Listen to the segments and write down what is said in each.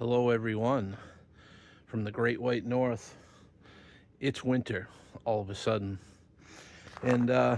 Hello everyone from the Great White North. It's winter all of a sudden, and I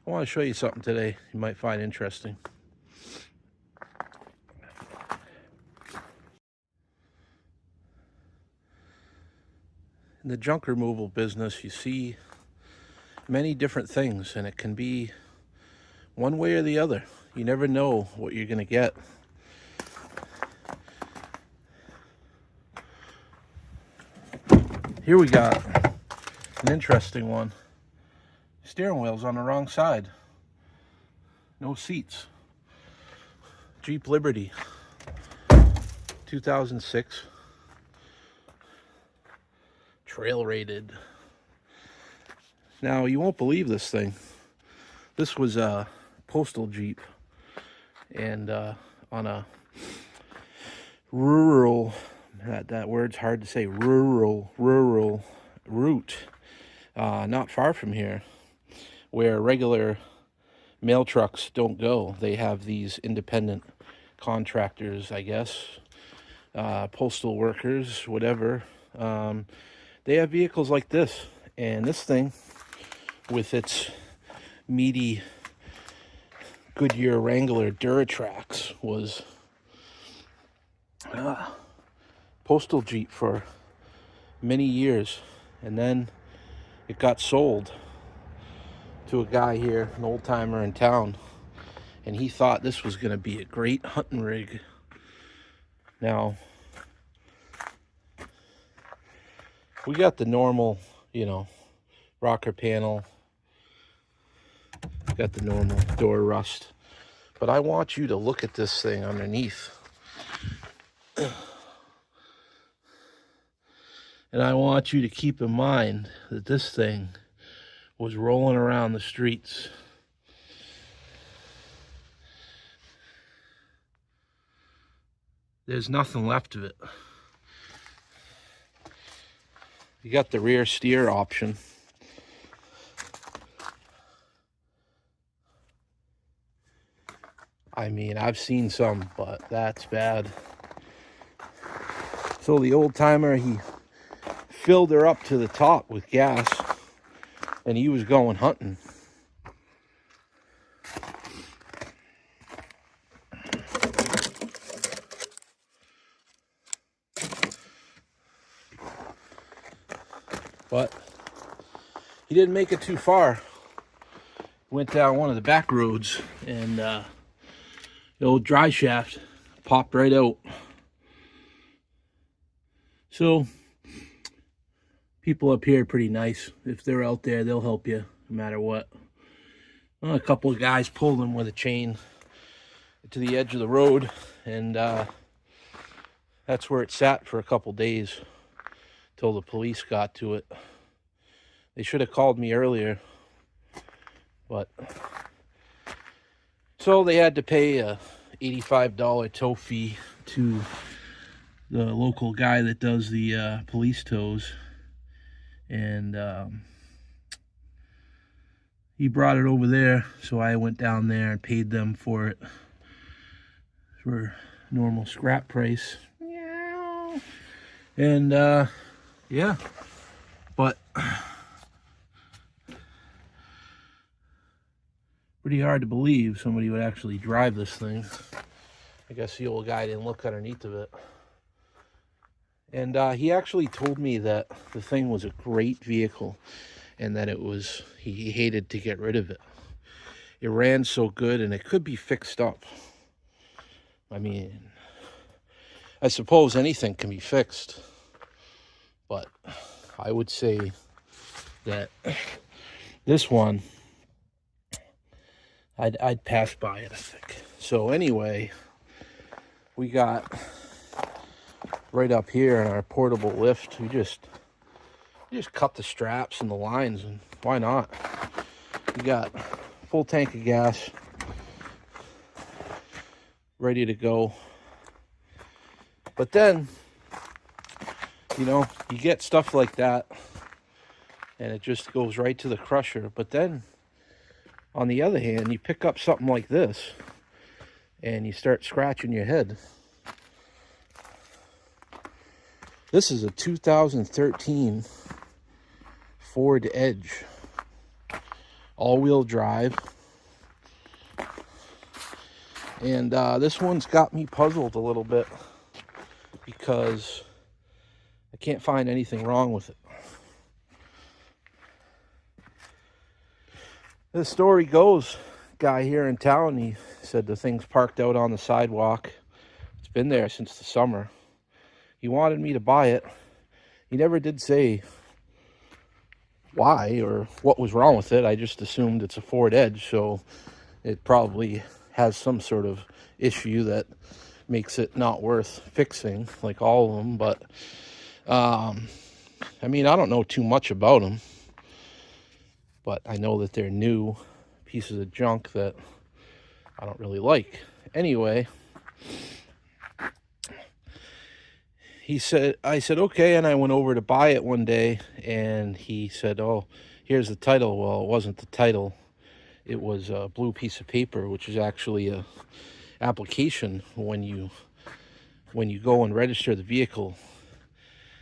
want to show you something today you might find interesting. In the junk removal business, you see many different things, and it can be one way or the other. You never know what you're going to get. Here we got an interesting one. Steering wheel's on the wrong side. No seats. Jeep Liberty, 2006. Trail rated. Now, you won't believe this thing. This was a postal Jeep, and on a rural, that word's hard to say, rural route, not far from here, where regular mail trucks don't go. They have these independent contractors, I guess, postal workers, whatever. They have vehicles like this, and this thing, with its meaty Goodyear Wrangler Duratrax, was postal Jeep for many years, and then it got sold to a guy here, an old timer in town, and he thought this was going to be a great hunting rig. Now, we got the normal, rocker panel, got the normal door rust, but I want you to look at this thing underneath. And I want you to keep in mind that this thing was rolling around the streets. There's nothing left of it. You got the rear steer option. I mean, I've seen some, but that's bad. So the old timer, he filled her up to the top with gas, and he was going hunting. But he didn't make it too far. Went down one of the back roads, and the old dry shaft popped right out. So people up here are pretty nice. If they're out there, they'll help you no matter what. Well, a couple of guys pulled him with a chain to the edge of the road, and that's where it sat for a couple days till the police got to it. They should have called me earlier, but so they had to pay a $85 tow fee to the local guy that does the police tows, and he brought it over there, so I went down there and paid them for it for normal scrap price. And yeah, but pretty hard to believe somebody would actually drive this thing. I guess the old guy didn't look underneath of it. And he actually told me that the thing was a great vehicle, and that he hated to get rid of it. It ran so good, and it could be fixed up. I mean, I suppose anything can be fixed, but I would say that this one, I'd pass by it, I think. So anyway, we got right up here in our portable lift, we just cut the straps and the lines, and why not? We got full tank of gas ready to go. But then, you get stuff like that, and it just goes right to the crusher. But then, on the other hand, you pick up something like this, and you start scratching your head. This is a 2013 Ford Edge, all-wheel drive. And this one's got me puzzled a little bit because I can't find anything wrong with it. The story goes, guy here in town, he said the thing's parked out on the sidewalk. It's been there since the summer. He wanted me to buy it. He never did say why or what was wrong with it. I just assumed it's a Ford Edge, so it probably has some sort of issue that makes it not worth fixing, like all of them. But I mean, I don't know too much about them, but I know that they're new pieces of junk that I don't really like. Anyway, I said, okay, and I went over to buy it one day, and he said, oh, here's the title. Well, it wasn't the title. It was a blue piece of paper, which is actually a application when you go and register the vehicle.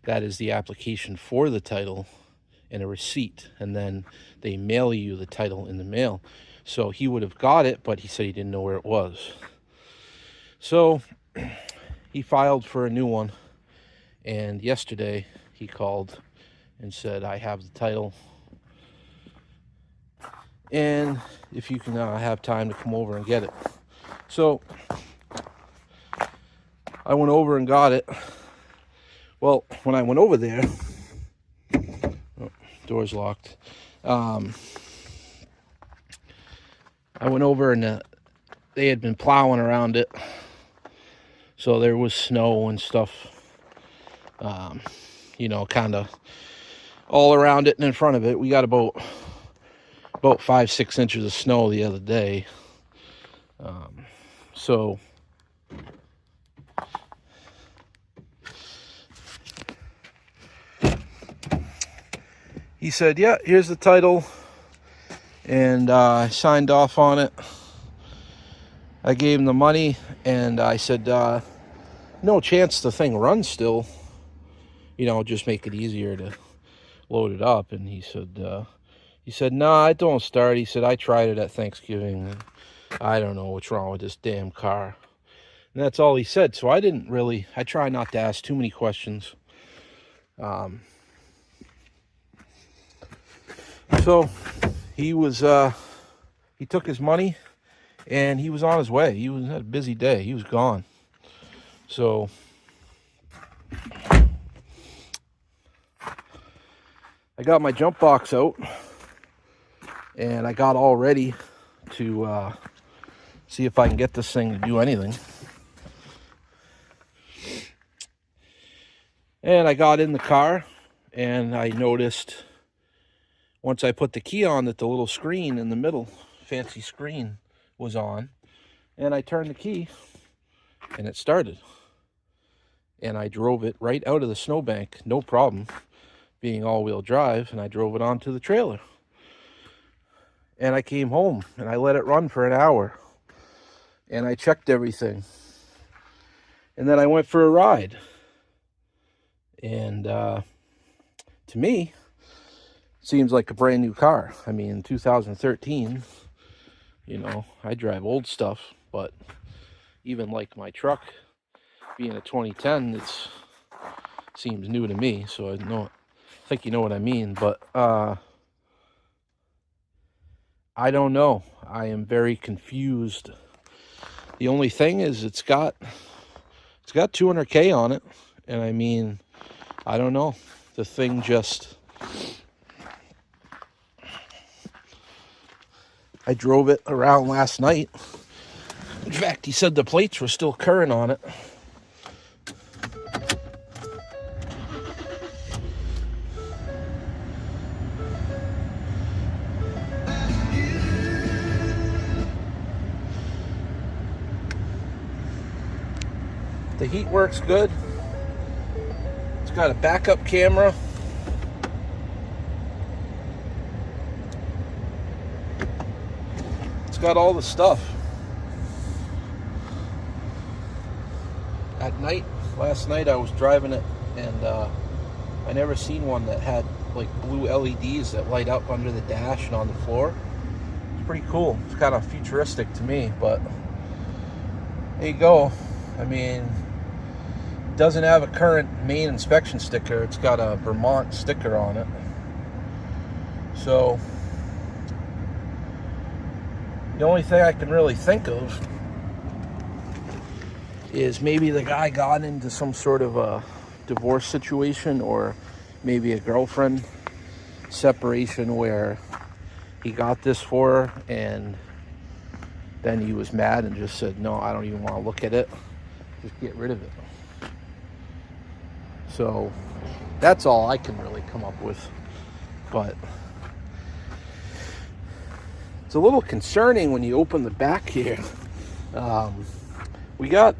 That is the application for the title and a receipt, and then they mail you the title in the mail. So he would have got it, but he said he didn't know where it was. So he filed for a new one, and yesterday he called and said, I have the title, and if you can have time to come over and get it. So I went over and got it. Well, when I went over there, oh, door's locked. I went over and they had been plowing around it, so there was snow and stuff, you know, kind of all around it and in front of it. We got about 5-6 inches of snow the other day. So he said, yeah, here's the title, and I signed off on it. I gave him the money, and I said, no chance the thing runs still, you know, just make it easier to load it up. And he said, nah, it don't start. He said, I tried it at Thanksgiving, and I don't know what's wrong with this damn car. And that's all he said. So I try not to ask too many questions. So he took his money and he was on his way. He had a busy day. He was gone. So I got my jump box out and I got all ready to see if I can get this thing to do anything. And I got in the car and I noticed once I put the key on that the little screen in the middle, fancy screen, was on. And I turned the key and it started. And I drove it right out of the snowbank, no problem, being all-wheel drive, and I drove it onto the trailer. And I came home and I let it run for an hour. And I checked everything. And then I went for a ride. And to me, seems like a brand new car. I mean, 2013, you know, I drive old stuff, but even like my truck being a 2010, it seems new to me. So I think you know what I mean. But I don't know. I am very confused. The only thing is it's got 200K on it, and I mean, I don't know. The thing just, I drove it around last night. In fact, he said the plates were still current on it. The heat works good. It's got a backup camera. It's got all the stuff. At night, last night I was driving it and I never seen one that had like blue LEDs that light up under the dash and on the floor. It's pretty cool. It's kind of futuristic to me, but there you go. I mean, it doesn't have a current main inspection sticker. It's got a Vermont sticker on it. So the only thing I can really think of is maybe the guy got into some sort of a divorce situation, or maybe a girlfriend separation where he got this for her and then he was mad and just said, no, I don't even want to look at it, just get rid of it. So that's all I can really come up with. But it's a little concerning when you open the back here. We got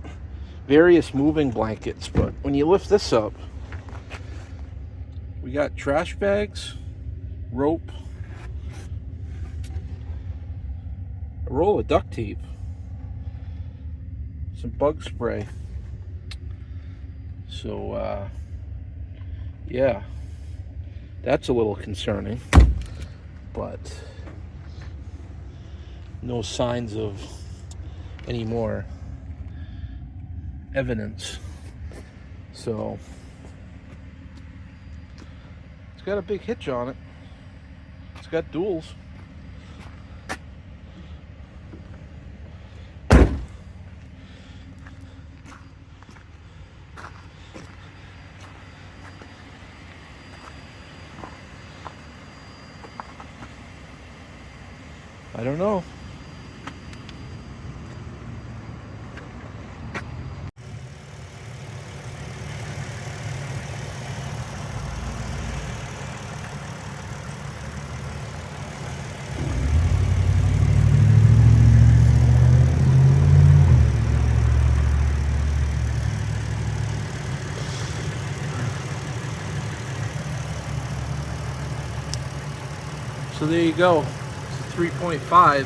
various moving blankets, but when you lift this up, we got trash bags, rope, a roll of duct tape, some bug spray. So yeah, that's a little concerning, but no signs of any more evidence. So it's got a big hitch on it. It's got duals. I don't know. So there you go. It's a 3.5.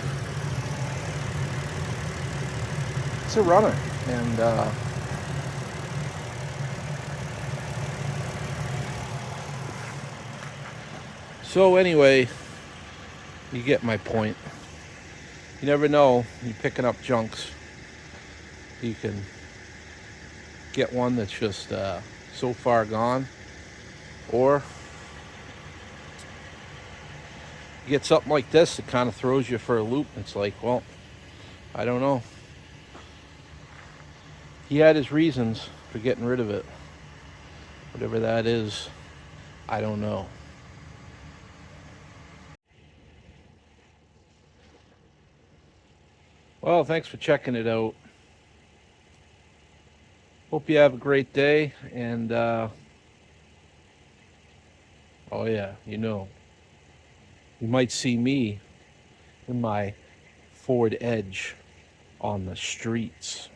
It's a runner, and so anyway, you get my point. You never know, you're picking up junks. You can get one that's just so far gone, or you get something like this that kind of throws you for a loop. It's like, well, I don't know. He had his reasons for getting rid of it. Whatever that is, I don't know. Well, thanks for checking it out. Hope you have a great day, and oh yeah, you might see me in my Ford Edge on the streets.